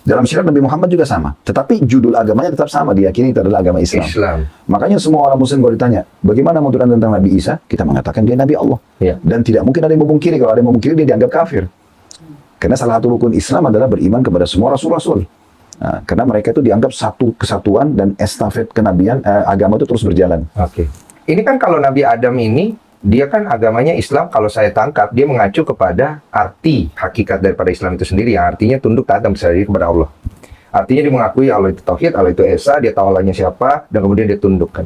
Dalam syariat Nabi Muhammad juga sama. Tetapi judul agamanya tetap sama, diyakini itu adalah agama Islam. Makanya semua orang muslim kalau ditanya, bagaimana menurut Anda tentang Nabi Isa? Kita mengatakan dia Nabi Allah. Ya. Dan tidak mungkin ada yang memungkiri. Kalau ada yang memungkiri, dia dianggap kafir. Karena salah satu rukun Islam adalah beriman kepada semua rasul-rasul. Nah, karena mereka itu dianggap satu kesatuan dan estafet kenabian, agama itu terus berjalan. Oke. Ini kan kalau Nabi Adam ini, dia kan agamanya Islam, kalau saya tangkap, dia mengacu kepada arti hakikat daripada Islam itu sendiri, yang artinya tunduk taat dan berserah diri kepada Allah. Artinya dia mengakui Allah itu Tauhid, Allah itu Esa, dia tahu Allahnya siapa, dan kemudian dia tundukkan.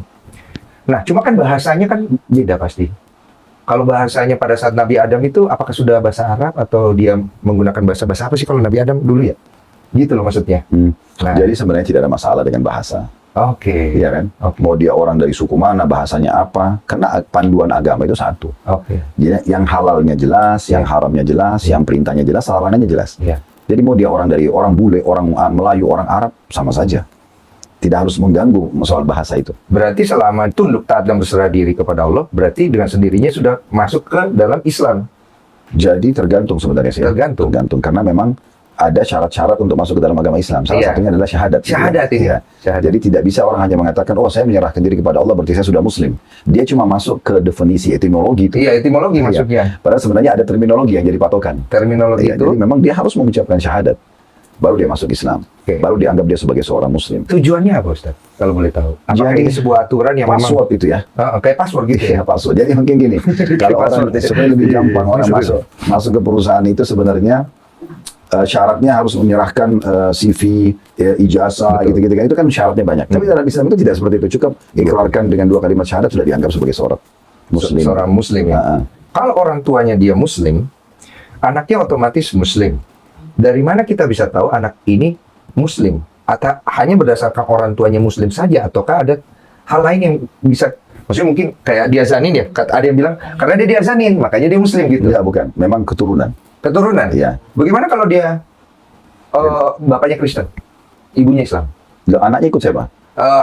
Nah, cuma kan bahasanya kan beda pasti. Kalau bahasanya pada saat Nabi Adam itu, apakah sudah bahasa Arab, atau dia menggunakan bahasa apa sih kalau Nabi Adam dulu ya? Gitu loh maksudnya. Nah, Jadi sebenarnya tidak ada masalah dengan bahasa. Oke. Iya kan? Oke. Mau dia orang dari suku mana, bahasanya apa. Karena panduan agama itu satu. Oke. Jadi yang halalnya jelas, yang haramnya jelas, yang perintahnya jelas, larangannya jelas. Ya. Jadi mau dia orang dari orang bule, orang Melayu, orang Arab, sama saja. Tidak harus mengganggu soal bahasa itu. Berarti selama tunduk taat dan berserah diri kepada Allah, berarti dengan sendirinya sudah masuk ke dalam Islam. Jadi tergantung sebenarnya sih. Tergantung. Karena memang ada syarat-syarat untuk masuk ke dalam agama Islam. Salah satunya adalah syahadat. Syahadat ini. Ya. Syahadat. Jadi tidak bisa orang hanya mengatakan, oh saya menyerahkan diri kepada Allah, berarti saya sudah Muslim. Dia cuma masuk ke definisi etimologi itu. Iya, etimologi masuknya. Padahal sebenarnya ada terminologi yang jadi patokan. Terminologi itu. Jadi memang dia harus mengucapkan syahadat. Baru dia masuk Islam. Oke. Baru dianggap dia sebagai seorang Muslim. Tujuannya apa, Ustaz? Kalau boleh tahu. Apakah Jadi, ini sebuah aturan yang Password itu ya. kayak password gitu Iya, ya? password. Jadi mungkin gini, kalau orang Password. sebenarnya lebih gampang orang masuk ke perusahaan itu sebenarnya syaratnya harus menyerahkan CV, ijazah, gitu-gitu kan. Itu kan syaratnya banyak. Tapi dalam Islam itu tidak seperti itu. Cukup ikrarkan dengan 2 kalimat syahadat sudah dianggap sebagai seorang Muslim. Seorang Muslim ya. Kalau orang tuanya dia Muslim, anaknya otomatis Muslim. Dari mana kita bisa tahu anak ini Muslim? Atau hanya berdasarkan orang tuanya Muslim saja? Ataukah ada hal lain yang bisa, maksudnya mungkin kayak diazanin ya? Ada yang bilang, karena dia diazanin, makanya dia Muslim gitu. Enggak, bukan. Memang keturunan. Keturunan? Iya. Bagaimana kalau dia bapaknya Kristen, ibunya Islam? Anaknya ikut siapa?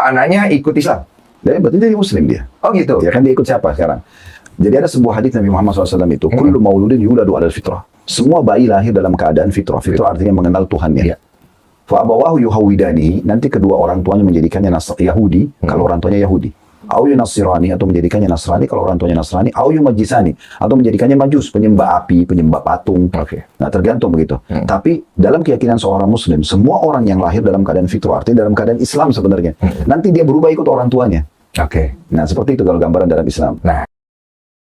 Anaknya ikut Islam? Jadi berarti dia Muslim dia. Oh gitu? Ya kan dia ikut siapa sekarang? Jadi ada sebuah hadis Nabi Muhammad SAW itu, kullu mauludin yuladu alal fitrah. Semua bayi lahir dalam keadaan fitrah. Fitrah artinya mengenal Tuhannya. Iya. Fa abawahu yuhawidanihi, nanti kedua orang tuanya menjadikannya Yahudi, kalau orang tuanya Yahudi. Au yunasirani, atau menjadikannya Nasrani kalau orang tuanya Nasrani. Au yumajisani, atau menjadikannya Majus, penyembah api, penyembah patung. Oke. Nah, tergantung begitu. Tapi dalam keyakinan seorang Muslim, semua orang yang lahir dalam keadaan fitrah, artinya dalam keadaan Islam sebenarnya. Nanti dia berubah ikut orang tuanya. Oke. Nah, seperti itu kalau gambaran dalam Islam. Nah,